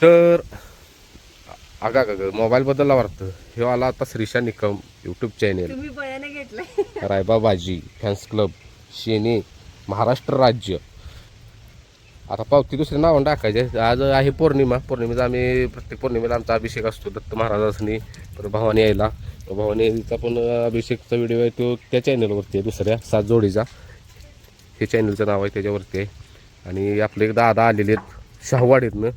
तर अगा मोबाईल बद्दल वाटतं हे आला आता श्रीशा निकम यूट्यूब चॅनेल तुम्ही बयाने घेतलंय रायबा बाजी फॅन्स क्लब शेने महाराष्ट्र राज्य. आता पावती दुसरे नाव टाकायचे. आज आहे पौर्णिमेचा आम्ही प्रत्येक पौर्णिमेला आमचा अभिषेक असतो दत्त महाराजांनी. तर भवानी यायला भवानीचा पण अभिषेकचा व्हिडिओ आहे तो त्या चॅनलवरती आहे, दुसऱ्या 7 जोडीचा हे चॅनलचं नाव आहे त्याच्यावरती आहे. आणि आपले एक दादा आलेले आहेत शाहूवाडीतनं.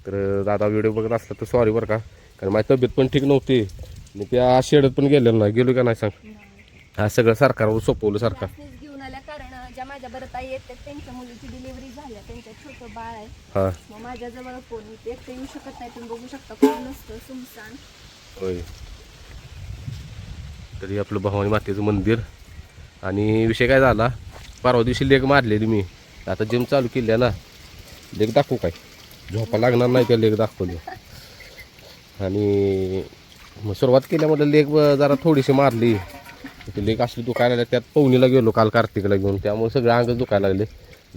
तर दादा व्हिडिओ बघत असला तर सॉरी बरं का, कारण माझी तब्येत पण ठीक नव्हती आणि त्या शेडत पण गेलेलं नाही. गेलो का नाही सांग, हा सगळं सरकारवर सोपवलं सरकार. घेऊन आल्या कारण ज्या माझ्या बरं ताई आहेत त्यांच्या मुलीची डिलिव्हरी झाली, त्यांच्या छोटं बाळ आहे. हां मग माझ्याजवळ कोणी एकटं येऊ शकत नाही. तुम्ही बघू शकता कोण नसतं, सुमसान. होय. तरी आपलं भवानी मातेचं मंदिर. आणि विषय काय झाला, परवा दिवशी लेग मारलेली मी. आता जिम चालू केली ना, लेग दाखवू काय, झोपा लागणार नाही त्या लेग दाखवली. आणि मग सुरुवात केल्यामध्ये लेग जरा थोडीशी मारली, ती लेग असली दुखायला लागली. त्यात पवनीला गेलो काल कार्तिकला घेऊन, त्यामुळे सगळे अंगच दुखायला लागले.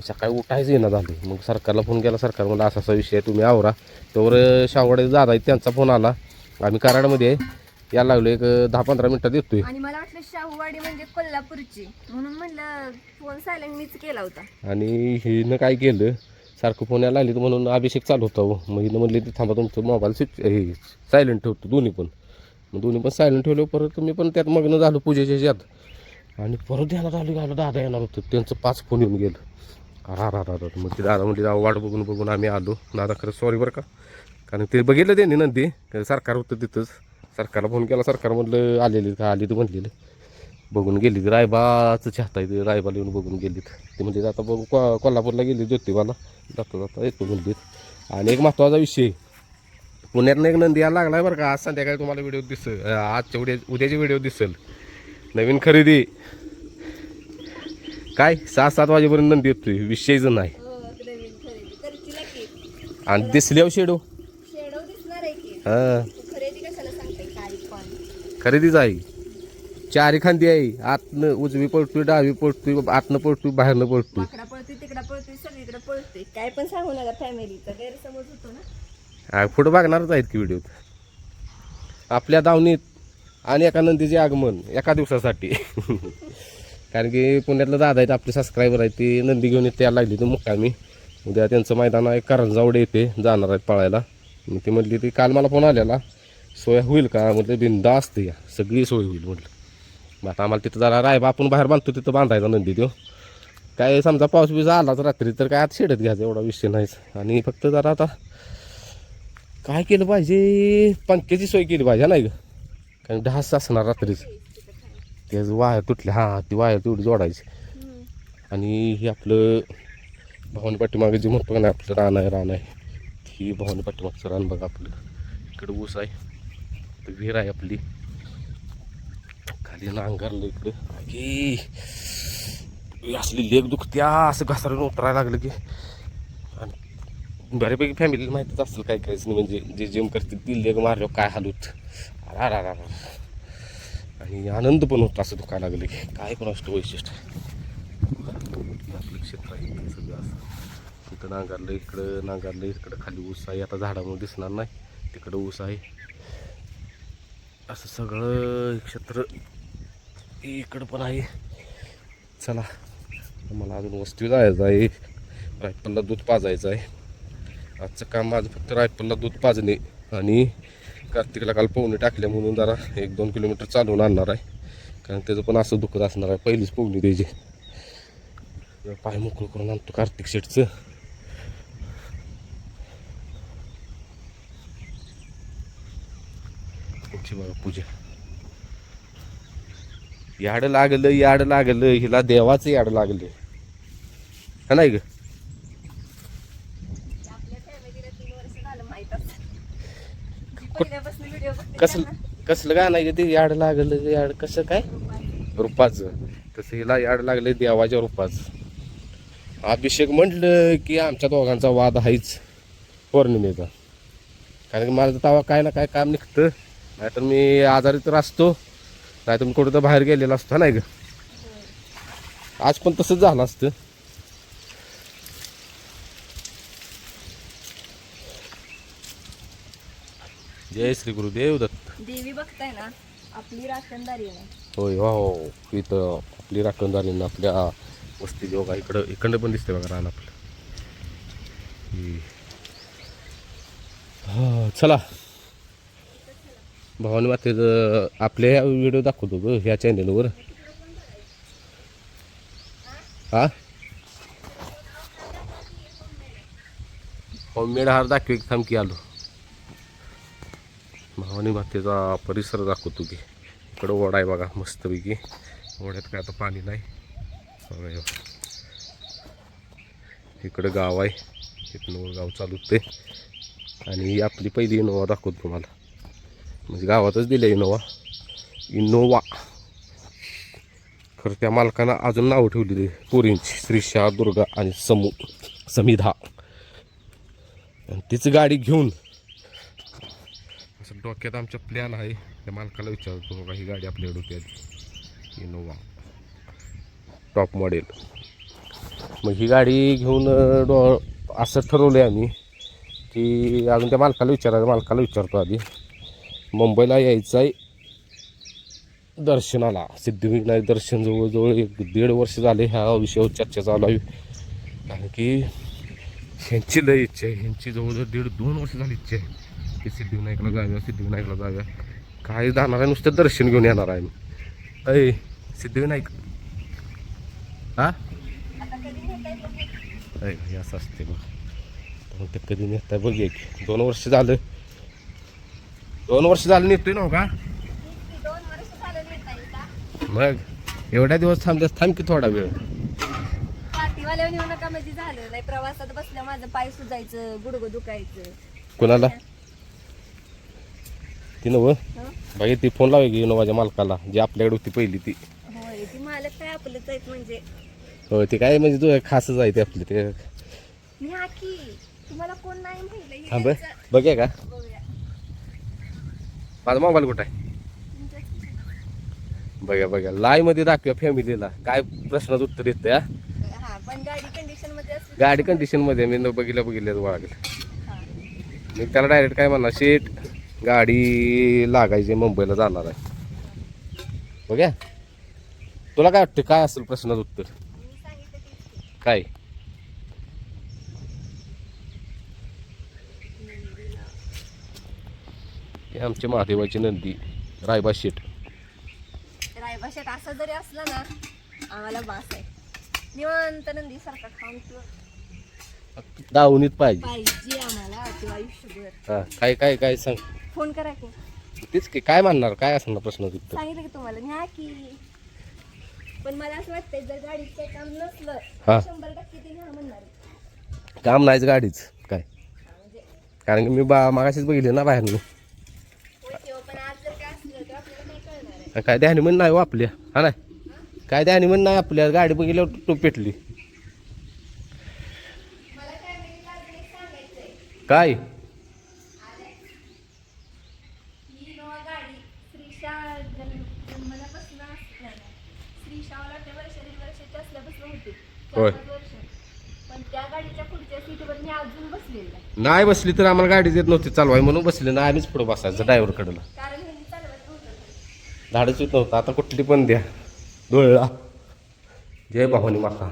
सकाळी उठायचं येणं झालं. मग सरकारला फोन केला, सरकार म्हणलं असा विषय आहे, तुम्ही आवरा. त्यावर शावडे दादा आहे त्यांचा फोन आला, आम्ही कराडमध्ये आहे, यायला लागलो, एक 10-15 मिनिटात येतोय. आणि मला वाटलं शाहूवाडी म्हणजे कोल्हापूरची, म्हणून म्हणलं फोन सायलेंट मीच केला होता. आणि हिनं काय केलं, सारखं फोन यायला लागली तर म्हणून अभिषेक चालू होता. मग हिनं म्हणली ती थांबा तुमचं मोबाईल हे सायलेंट ठेवतो दोन्ही पण. मग दोन्ही पण सायलेंट ठेवलं. परत मी पण त्यात मग्न झालो पूजेच्या ह्याच्यात. आणि परत ध्यानात आलं दादा येणार होतं, त्यांचं 5 फोन येऊन गेलं. मग ते दादा म्हणते वाट बघून आम्ही आलो. दादा खरं सॉरी बरं का, कारण ते बघितलं त्यांनी नंदी सरकार होतं तिथंच. सरकारला फोन केला, सरकार म्हटलं आलेली का, आली तर म्हणलेलं बघून गेली. रायबाचं चाहता आहे, रायबाला येऊन बघून गेलीत. ते म्हणजे आता बघू कोल्हापूरला गेली ज्योतिबाला, जाता येतो म्हणलीत. आणि एक महत्त्वाचा विषय, पुण्यातनं एक नंदी यायला लागला आहे बरं का. आज संध्याकाळी तुम्हाला व्हिडिओ दिसेल, उद्याची व्हिडिओ दिसेल. नवीन खरेदी काय 6-7 वाजेपर्यंत नंदी येतोय, विषयच नाही. आणि दिसल्यावर शेडो हां खरेदीच आहे. 4 खांदी आहे, आतनं उजवी पळतोय, डावी पळतोय, आतनं पळतोय, बाहेरनं पळतोय, पळतोय तिकडं पळतोय, सगळीकडे पळतोय. काय पण सांगू नका, फॅमिलीचा गैरसमज होतो ना. पुढं बघणारच आहेत की व्हिडिओ. आपल्या दावणीत आणि एका नंदीचे आगमन एका दिवसासाठी. कारण की पुण्यातलं दादा आहेत आपले सबस्क्रायबर आहेत, ती नंदी घेऊन यायला लागली तर मुक्कामी. उद्या त्यांचं मैदान आहे करंजावडे येते, जाणार आहेत पळायला. मग ती म्हटली ती काल मला फोन आलेला, सोय होईल का, म्हटलं बिंदा असते, सगळी सोय होईल म्हटलं. मग आता आम्हाला तिथं जरा रायबा आपण बाहेर बांधतो तिथं बांधायचा नंदी तो. काय समजा पाऊस बिस आलाच रात्री तर काय आता शेडत घ्यायचं, एवढा विषय नाहीच. आणि फक्त जरा आता काय केलं पाहिजे, पंख्याची सोय केली पाहिजे नाही का, कारण ढास असणार रात्रीच. ते वायर तुटले, हां ती वायर तेवढी जोडायची. आणि हे आपलं भवानी पाठीमागे जे म्हणतो का नाही आपलं रान आहे, ही भवानी पाठीमागचं रान बघा आपलं. इकडं ऊस आहे, तर विहीर आहे आपली, खाली नांगरलं इकडं की असली लेग दुखत्या, असं घसारून उतरायला लागलं की. आणि बऱ्यापैकी फॅमिलीला माहितीच असेल काय करायचं नाही, म्हणजे जे जिम करतील ती लेग मारल्यावर काय हालूत. आणि आनंद पण होतो असं दुखायला लागलं की, काय पण असतं वैशिष्ट्य. आपलं क्षेत्र आहे सगळं असं, तिथं नांगरलं, इकडं खाली ऊस आहे. आता झाडामुळे दिसणार नाही, तिकडं ऊस आहे. असं सगळं क्षेत्र इकडं पण आहे. चला मला अजून वस्ती जायचं आहे, रायफलला दूध पाजायचं आहे. आजचं काम माझं फक्त रायफलला दूध पाजणे. आणि कार्तिकला काल पोहणी टाकल्या म्हणून जरा 1-2 किलोमीटर चालवून आणणार आहे, कारण त्याचं पण असं दुखत असणार आहे. पहिलीच पोहणी द्यायची, पाय मोकळं करून आणतो कार्तिक शेटचं. बघा पूजा, याड लागलं हिला, देवाचं याड लागलं का नाही ग. कसलं गाणं आहे ते, याड लागलं याड कसं काय रूपाचं, तसं हिला याड लागलं देवाच्या रूपाचं. अभिषेक म्हटलं की आमच्या दोघांचा वाद आहेच पौर्णिमेचा, कारण की माझं तवा काय ना काय काम निघतं. नाहीतर मी आजारी तर असतो, नाहीतर मी कुठं तर बाहेर गेलेला असतो नाही ग. आज पण तसंच झालं असतं. जय श्री गुरुदेव दत्त. देवी बघताय ना आपली राखणदारी आहे. होय हो इथं आपली राखणदारी आपल्या वस्ती जोगा इकडं पण दिसते बघा रान आपलं. हा चला भवानी मातेचं आपल्या व्हिडिओ दाखवतो ग ह्या चॅनलवर. हा होममेड हार दाखवे थांबकी आलो. भवानी मातेचा परिसर दाखवतो की इकडं ओढा आहे बघा मस्तपैकी. ओढ्यात काय आता पाणी नाही. इकडं गाव आहे इथनं गाव चालवते आणि ही आपली पहिली इनोवा दाखवतो तुम्हाला. म्हणजे गावातच दिलं इनोवा. खरं त्या मालकानं अजून नावं ठेवलेली पोरींची श्रीशा दुर्गा आणि समिधा. आणि तीच गाडी घेऊन असं डोक्यात आमच्या प्लॅन आहे. त्या मालकाला विचारतो बघा ही गाडी आपल्या डोक्यात इनोवा टॉप मॉडेल. मग ही गाडी घेऊन असं ठरवलं आहे आम्ही की अजून त्या मालकाला विचारतो आधी. मुंबईला यायचं आहे दर्शनाला. सिद्धिविनायक दर्शन जवळजवळ 1-1.5 वर्ष झाले ह्या विषयावर चर्चा चालू आहे. कारण की ह्यांची लय इच्छा आहे. ह्यांची जवळजवळ 1.5-2 वर्ष झाली इच्छा आहे की सिद्धिविनायकला जाव्या. काय जाणार आहे नुसतं दर्शन घेऊन येणार आहे मी. अय सिद्धिविनायक हा हे असं असते बघ. मग ते कधी नेता बघूया की 2 वर्ष झालं नेतोय ना का. 2 वर्ष झालं नेता येता. मग एवढ्या दिवस थांब की थोडा वेळ. पाठीवाल्यावर नेऊ नका म्हणजे झालं नाही. प्रवासात बसल्या माझं पाय सुजायचं गुडघं दुखायचं. कोणाला ती नव हं? बाई ती फोन लावे की माझ्या मालकाला जी आपल्याकडे होती पहिली ती. होय ती मालक काय आपलंच आहेत म्हणजे. हो ते काय म्हणजे तू खासच आहे ते आपले ते. मी की तुम्हाला कोण नाही माहिती. थांब बघूया का बघूया माझा मोबाईल कुठं आहे. बघा लाईव्ह मध्ये दाखवूया फॅमिलीला काय प्रश्नाचं उत्तर येतं. हा पण गाडी कंडिशन मध्ये असली. गाडी कंडिशन मध्ये मी न बघितल्या वागलं. हा. मी त्याला डायरेक्ट काय म्हणणार शेट गाडी लागायची मुंबईला जाणार आहे. बघ्या तुला काय वाटतं काय असेल प्रश्नाचं उत्तर. मी सांगितलं की काय हे आमच्या महादेवाची नंदी रायबा शेट. रायभाषेत असं जरी असलं ना आम्हाला बास आहे. निवांत नंदी सारखा खाऊन दावणीत पाहिजे. पाहिजे आम्हाला किंवा आयुष्यभर. हा काय सांग. फोन करा की. तेच की काय म्हणणार काय असणार प्रश्नाचं उत्तर. सांगितलं की तुम्हाला न्या की. पण मला असं वाटतंय जर गाडीत काही काम नसलं हा. 100% ते न्या म्हणणार आहे. काम नाहीच गाडीच काय. म्हणजे कारण की मी मागाशीच बघितले ना बाहेर होय किंवा पण आज जर काय असलं तर आपल्याला नाही कळणार आहे. काय ध्यानी म्हण नाही हो आपल्या. हा नाही काय ध्यानी म्हण नाही आपल्या गाडी बघितल्यावर टूप पेटली. मला काय माहिती अजून एक सांगायचंय. काय ही नवा गाडी श्रीशा जन्मल्यापासून असणार. श्रीशाला ते वर्षाची असल्यापासून होती. होय. 4-5 वर्ष. पण त्या गाडीच्या पुढच्या सीटवर मी अजून बसलेली नाही. नाही बसली तर आम्हाला गाडी देत नव्हती चालवाय म्हणून बसली ना आम्हीच पुढे बसायचं ड्रायव्हर कडला. कारण ह्यांनी चालवत नव्हतं. धाडच येत नव्हतं. आता कुठली पण द्या डोळला. जय भवानी माता.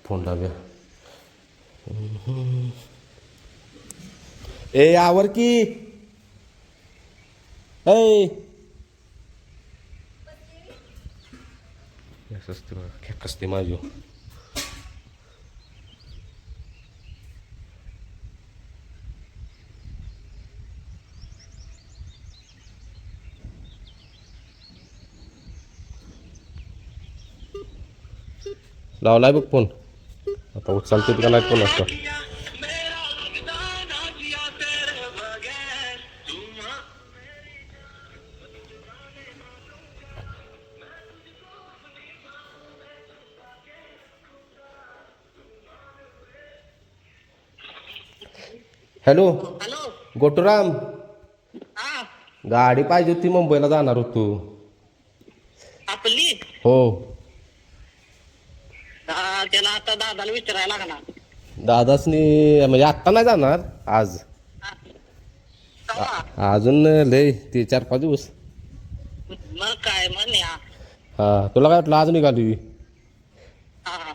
फोन लावूया. ए आवर की असते बघा खेक असते माझी. लावलाय बघ फोन. आता उचलते का नाही फोन असतो. हॅलो गोटूराम गाडी पाहिजे होती मुंबईला जाणार होतो. आपली हो त्याला आता दादाला विचारायला लागणार. दादासनी म्हणजे आत्ता नाही जाणार आज. अजून लय ते 4-5 दिवस. मग काय म्हण या. हा तुला काय वाटलं आज निघाली? हा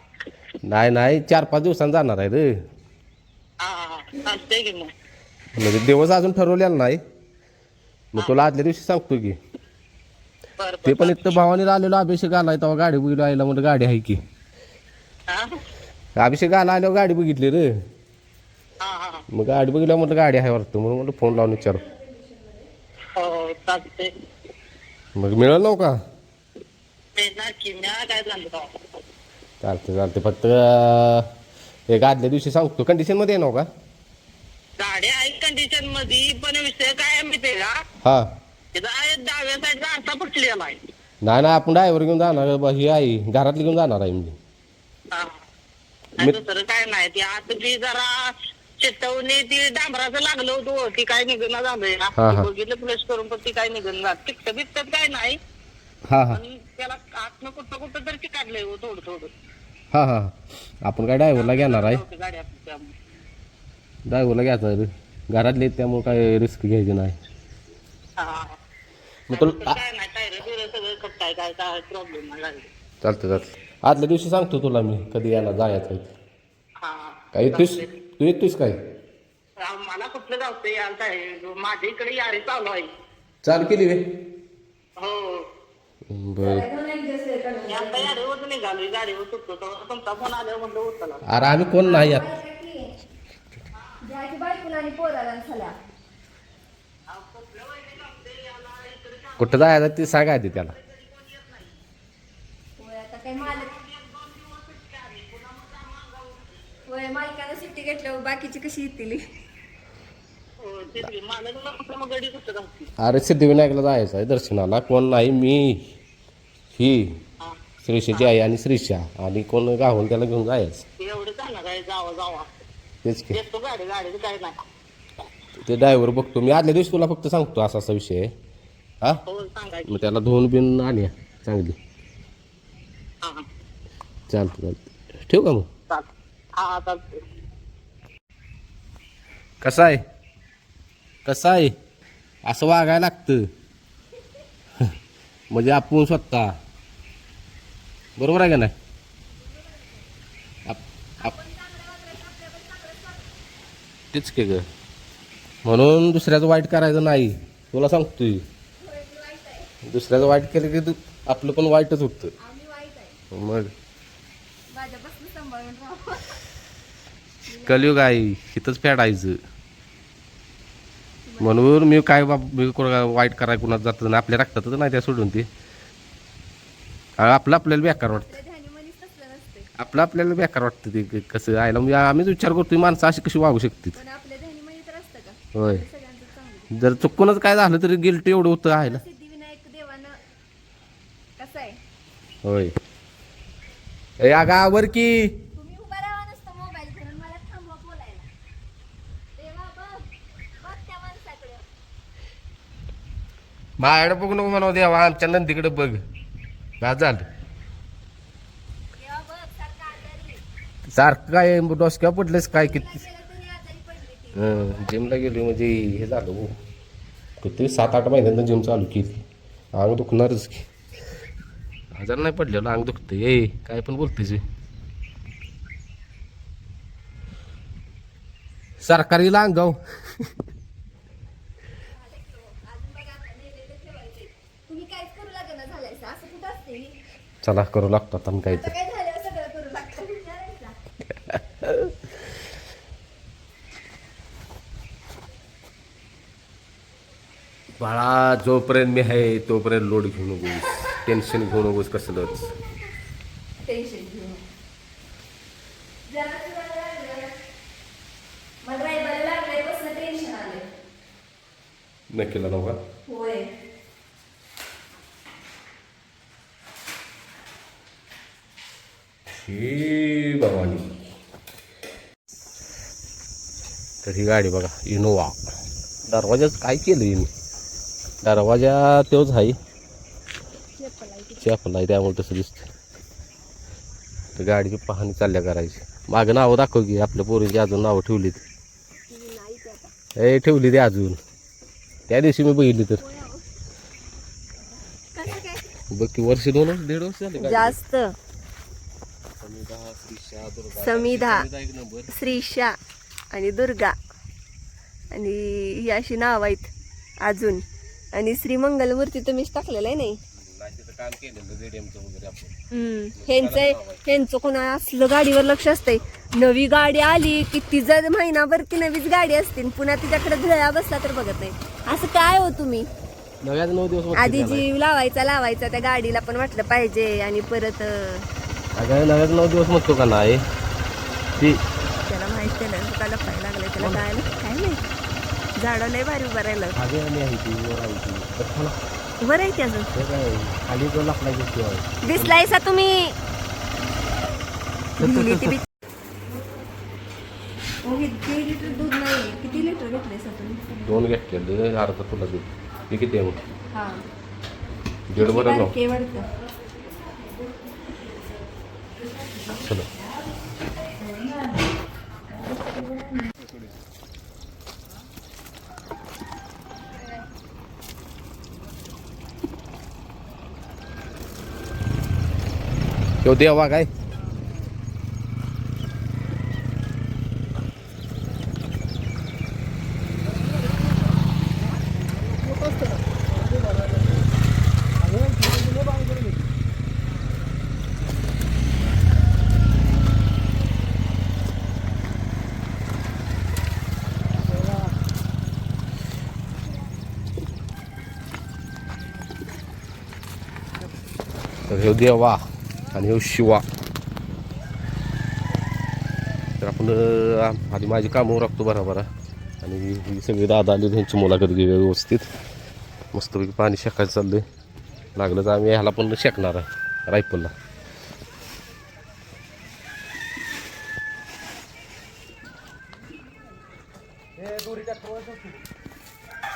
नाही 4-5 दिवसांनी जाणार आहे रे. हा चालतंय की मग. म्हणजे दिवस अजून ठरवलेला नाही. मग तुला आदल्या दिवशी सांगतो की. बरं ते बरं पण इथं भावाने आलेलो अभिषेक आलाय तेव्हा गाडी बघितली आईला म्हणलं गाडी आहे की. हा अभिषेक आल्यावर गाडी बघितली रे. हा हा मग गाडी बघितल्यावर म्हटलं गाडी आहे वाटतं म्हणून म्हटलं फोन लावून विचारू. हो चालतंय. मग मिळेल नव का? मिळणार की. म्या काय झालं चालते फक्त एक आदल्या दिवशी सांगतो कंडिशनमध्ये आहे नव का? गाडी आहे कंडिशन मध्ये, पण विषय काय आहे माहितीये का? हां तिथं आहे डाव्या साईडचा आरसा फुटलेला आहे. नाही आपण ड्रायव्हर घेऊन जाणार ही आई घरातली घेऊन जाणार आहे म्हणजे. हा. आणि दुसरं काय नाही, ती आता ती जरा चितवणी ती डांबराचं लागलं होतं, ती काय निघणं झालंय ना. हा, हा. ती बघितलं प्लेस करून, पण ती काय निघणं झालं. टिकतं बिकतं काय नाही, हां पण त्याला आतनं कुठं तर चिकाडलंय हो थोडं. हां आपण काय ड्रायव्हरला घेणार आहे. गाडी आपली त्यामुळे. ड्रायव्हरला घ्यायचा आहे रे. घरातले त्यामुळे काय रिस्क घ्यायची नाही. हा. मग तुला काय नाही, टायर बिर सगळं कट्टाय, काय प्रॉब्लेम नाही गाडी. चालतं आदल्या दिवशी सांगतो तुला मी कधी यायला जायचं आहे. हा. काय येतोस तू येतोस काय? मला कुठलं जावतं यायला आहे, माझ्या इकडे यारी चालू आहे. चालू केली वे हो. बरं. आता यारीवर निघाली, गाडीवर सुटतो तेव्हा तुमचा फोन आल्यावर म्हणलं उचला. अरे आम्ही कोण नाही यात. कुठं जायचं ते सांगा आधी त्याला. मालकानं सुट्टी घेतल्यावर बाकीची कशी येतील? मग गडी कुठं जाऊ. अरे सिद्धिविनायकला जायचं आहे दर्शनाला. कोण नाही मी ही श्रीषाची आई आणि श्रीषा आणि कोण गावून त्याला घेऊन जायचं. एवढं चालणार आहे, जावा तेच की येतो गाडी काय नाही. ते ड्रायव्हर बघतो मी आदल्या दिवशी तुला फक्त सांगतो असा विषय आहे. हा हो सांगायचं. मग त्याला धुवून बिन आली चांगली. हा चालतं ठेवू का मग? हा चालतंय. कसं आहे असं वागायला लागतं. म्हणजे आपण स्वतः बरोबर आहे का नाही? तेच के ग. म्हणून दुसऱ्याचं वाईट करायचं नाही तुला सांगतोय. दुसऱ्याचं वाईट केलं की आपलं पण वाईटच होतं. मग कलियुग आहे इथंच फेडायचं. म्हणून मी काय मी वाईट करायला कुणाच जात नाही. आपल्या रक्तातच नाही त्या सोडून ते आपल्याला बेकार वाटतं. आपल्याला बेकार वाटतं ते कसं आयला म्हणजे आम्हीच विचार करतोय माणसं अशी कशी वागू शकते. होय जर चुकूनच काय झालं तरी गिल्ट एवढं होतं आहे ना. होय अगावर की माझ्याकडे बघ नको म्हणा देवा आमच्या नंदीकडे बघ. काय झालं सारखं काय डोसक्या पडलेस काय किती. जिमला गेलो म्हणजे हे झालं हो. किती 7-8 महिन्यांना जिम चालू केली. अंग दुखणारच की. आजार नाही पडलेलं अंग दुखतं. ये काय पण बोलतेस सरकारीला अंगाव. चला करू लागतो आता काहीतरी. बाळा जोपर्यंत मी आहे तोपर्यंत लोड घेऊ नकोस. टेन्शन घेऊ नकोस कसलंच. नक्कीला नव्हा ही भवानी. तर ही गाडी बघा इनोवा. दरवाजाच काय केलं हिने. दरवाजा तोच आहे चेपला आहे त्यामुळे तसं दिसतं. तर गाडीची पाहणी चालल्या करायची. मागं नावं दाखव की आपल्या पोरींची अजून नावं ठेवलीत. नाही ते आता ए ठेवली ते अजून त्या दिवशी मी बघितली तर. कसं काय बघ की वर्ष 2-1.5 वर्ष झाले गाडी. जास्त. समिधा, श्रीषा, दुर्गा. समिधा, समिधा एक नंबर. श्रीषा आणि दुर्गा आणि ही अशी नाव आहेत अजून. आणि श्रीमंगलमूर्ती तुम्हीच टाकलेलं आहे नाही. नाही तिथं काम केलेलं ZDMचं वगैरे आपण. ह्यांचं कोणा असलं गाडीवर लक्ष असतंय. नवी गाडी आली की तिचा महिनाभर ती नवीच गाडी असते पुन्हा तिच्याकडे धुळ्या बसला तर बघत नाही. असं काय हो तुम्ही. नव्यात 9 दिवस मस्ती आधी झालाय. जीव लावायचा त्या गाडीला पण वाटलं पाहिजे आणि परत अगं नव्यात 9 दिवस म्हणतो का नाही ती. त्याला माहित त्याला का लपायला लागलं त्याला काय नाही. झाडं लय भारी उभं राहिलं. आधी आणि आहे ती वर आहे ती. तर खाला. बरं आहे त्याचं. हे काय खाली तो लाकला घेतली आहे. दिसलायसा तुम्ही. भिली ती किती लिटर दूध नाही. किती लिटर घेतलंयसा तुम्ही. 2 घेतलेले अर्धा तुला दूध. हे किती आहे मग? हा 1.5 बरं ना. बारके वाटतं. चला तो देवा काय तर हे देवा आणि हे शिवा. तर आपण आधी माझी कामं राखतो बरोबर आणि ही सगळी दादा आली त्यांची मुलाखत घेऊया व्यवस्थित. मस्तपैकी पाणी शेकायचं चाललंय. लागलं तर आम्ही ह्याला पण शेकणार आहे रायफलला.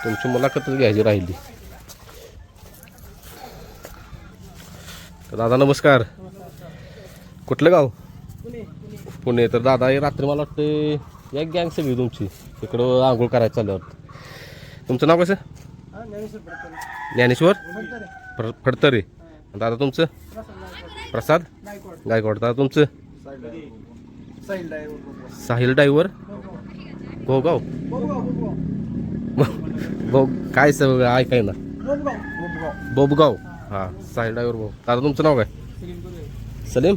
तुमची मुलाखतच घ्यायची राहिली. तर दादा नमस्कार. कुठलं गाव. पुणे. तर दादा हे रात्री मला वाटतं एक गँग सगळी तुमची इकडं आंघोळ करायचं चालल्यावर. तुमचं नाव कसं. ज्ञानेश्वर फडतरे. दादा तुमचं. प्रसाद गायकवाड. दादा तुमचं. साहिल ड्रायव्हर गोगाव. काय सगळं ऐकाय ना. बोबगाव. हां साहिल ड्रायव्हर भाऊ. दादा तुमचं नाव काय. सलीम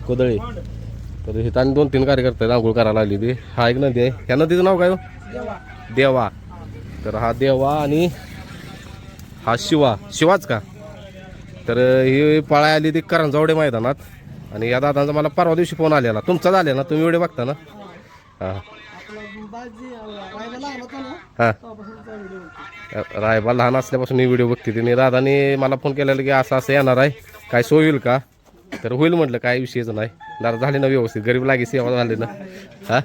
कोदळे. तर इथं आणि 2-3 कार्यकर्ते आंघोळ करायला आली ती. हा एक नदी आहे. ह्या नदीचं नाव काय हो. देवा. तर हा देवा आणि हा शिवाच का. तर ही पळाय आली ती करंजावडे मैदानात. आणि या दादांचा मला परवा दिवशी फोन आलेला. तुमचाच आले ना. तुम्ही व्हिडिओ बघता ना. हां हां रायबा लहान असल्यापासून ही व्हिडिओ बघते तिने. दादाने मला फोन केलेला की असं असं येणार आहे काय सोय होईल का. तर होईल म्हटलं काय विषयच नाही. दादा झाले ना व्यवस्थित. गरीब लागी सेवा झाली ना. हां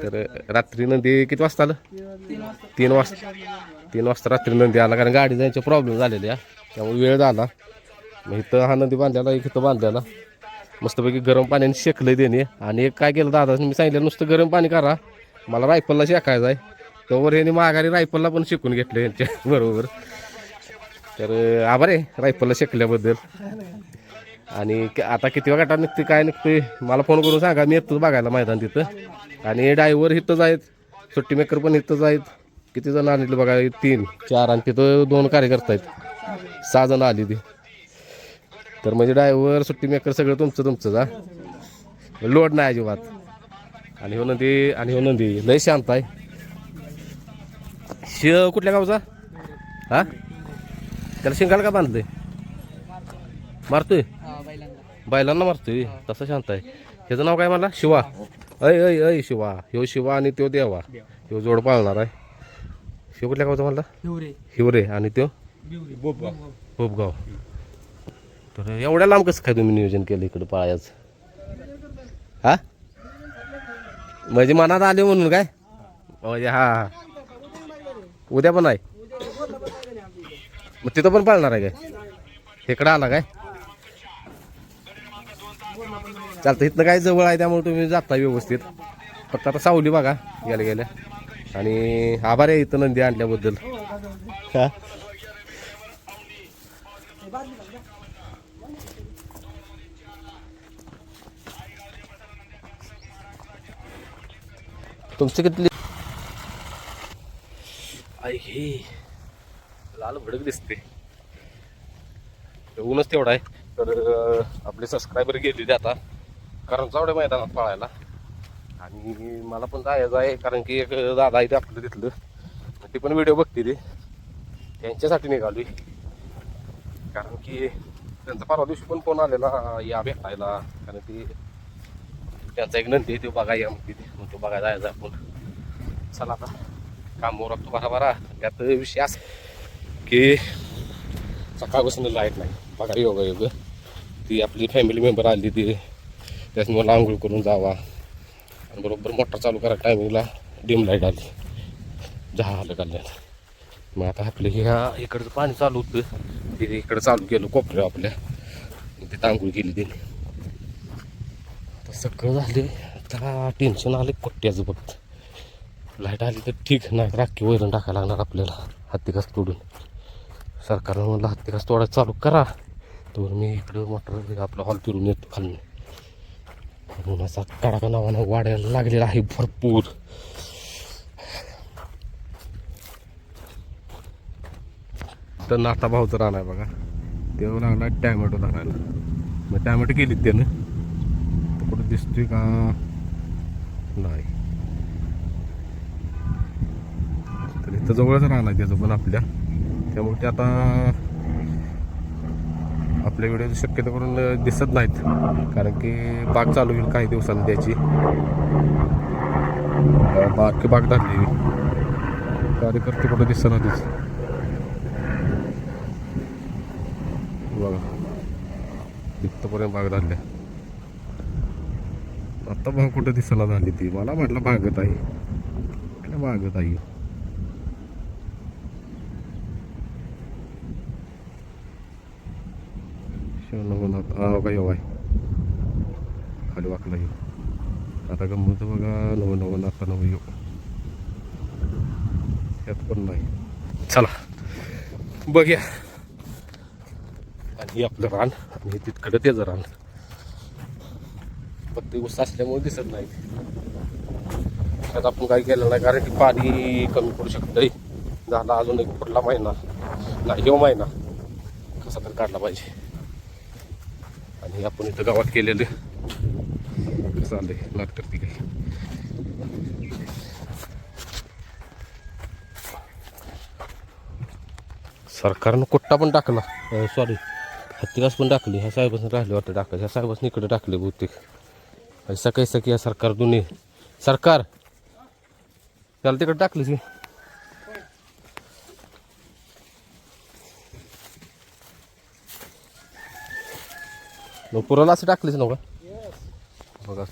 तर रात्री नंदी किती वाजता आलं. 3 वाजता रात्री नंदी आला. कारण गाडी जायचे प्रॉब्लेम झालेले त्यामुळे वेळ झाला. मग इथं हा नंदी बांधलेला एक इथं बांधलेला. मस्तपैकी गरम पाण्याने शेकलं देणे. आणि एक काय केलं दादाने मी सांगितलं नुसतं गरम पाणी करा मला रायफलला शेकायचं आहे. तोवर ह्याने माघारी रायफलला पण शिकून घेतलं यांच्या बरोबर. तर आभार आहे रायफलला शेकल्याबद्दल. आणि आता किती वेळ गटात निघते काय निघते मला फोन करून सांगा. मी येतोच बघायला मैदान तिथं. आणि ड्रायव्हर इथंच आहेत. सुट्टी मेकर पण इथंच आहेत. किती जण आले बघा 3-4 आणि तिथं 2 कार्यकर्ते आहेत. 6 जण आली ती. तर म्हणजे ड्रायव्हर सुट्टी मेकर सगळं तुमचंच हा. लोड नाही अजिबात. आणि हो नंदी लय शांत आहे. कुठल्या गावचा हा. त्याला शिंगाला का बांधलंय. मारतोय बैलांना मारतोय. तसं शांत आहे. ह्याचं नाव काय मला. शिवा. ऐ शिवा. ह्यो शिवा आणि तो देवा. ह्यो जोड पाळणार आहे. शिव कुठल्या गावचा मला. हिवरे. आणि तो बोबगाव. तर एवढ्या लांब कसं काय तुम्ही नियोजन केलं इकडं पाळायचं हा. म्हणजे मनात आले म्हणून काय म्हणजे. हा उद्या पण आहे. मग तिथं पण पाळणार आहे काय. इकडं आला काय. चालतं इथनं काय जवळ आहे त्यामुळे तुम्ही जाता व्यवस्थित. फक्त आता सावली बघा गेल्या गेल्या. आणि आभार आहे इथं नंदी आणल्याबद्दल. हा तुमची किती आई हे लाल भडक दिसते. ऊनच तेवढा आहे. तर आपले सबस्क्रायबर गेले ते आता कारण जावड्या मैदानात पळायला. आणि मला पण जायचं आहे कारण की एक दादा आहे ते आपलं तिथलं ते पण व्हिडिओ बघते ते त्यांच्यासाठी निघालोय. कारण की त्यांचा परवा दिवशी पण फोन आलेला या भेटायला. कारण की त्यांचा एक नंदी तो बघा या म्हणते ते मग तो बघायला जायचा आपण. चला आता काम मोरकतो बरा. त्यात विषय असा की सकाळपासून लाईट नाही बघा. योग ती आपली फॅमिली मेंबर आली ती त्याच मला आंघोळ करून जावा आणि बरोबर मोटर चालू करा टायमिंगला डिम लाईट आली. झालं कल्याण. मग आता आपलं ह्या इकडचं पाणी चालू होतं ते इकडं चालू केलं कोपऱ्या आपल्या तिथं आंघोळ केली त्यांनी. आता सगळं झाले त्याला टेन्शन आले कोट्याचं बघत. लाईट आली तर ठीक नाही राखी वैरण टाकायला लागणार आपल्याला. हत्तीघास तोडून सरकारनं म्हणलं हत्तीघास तोडायला चालू करा तर मी इकडं मोटर आपला हॉल फिरून येतो खाली. उन्हाचा कडाका नावानं वाढायला लागलेला आहे भरपूर. तर नाता भाऊचं राहणार बघा तेव्हा लागला टॅमॅटो टाकायला. मग टॅमॅटो केलीत त्यानं तर कुठं दिसतोय का नाही. तर इथं जवळच राहणार त्याचं पण आपल्या. त्यामुळे ते आता आपल्या व्हिडिओ शक्यतो करून दिसत नाहीत कारण की बाग चालू होईल काही दिवसांनी त्याची. बाग धरली कार्यकर्ते कुठं दिसत नव्हतीच बघा. इथपर्यंत बाग धरल्या. आता भाग कुठं दिसायला झाली ती. मला म्हटलं बागत आहे कुठल्या बागत आहे. हा का येऊ आहे खाली वाकला येऊ. आता गंमत बघा नवं आता नवं येऊ यात पण नाही. चला बघूया. आणि आपलं रान आणि तितकडं त्याचं रान फक्त ऊस असल्यामुळे दिसत नाही. त्यात आपण काही केलं नाही कारण की पाणी कमी पडू शकतंय. झाला अजून एक पुढला महिना नाही ह्यो महिना कसा तर काढला पाहिजे. आणि आपण इथं गावात केलेलं कसं आलंय लाट करते काही. सरकारनं कुट्टा पण टाकला सॉरी हत्तीघास पण टाकली. ह्या साहेबांनी राहिले वाटतं टाकायचं. ह्या साहेबांनी इकडे टाकले बहुतेक. ऐसा कैसा किया सरकार दोन्ही सरकार त्याला तिकडे टाकलीच की. मग पुराला असं टाकलीच नव्हतं बघा.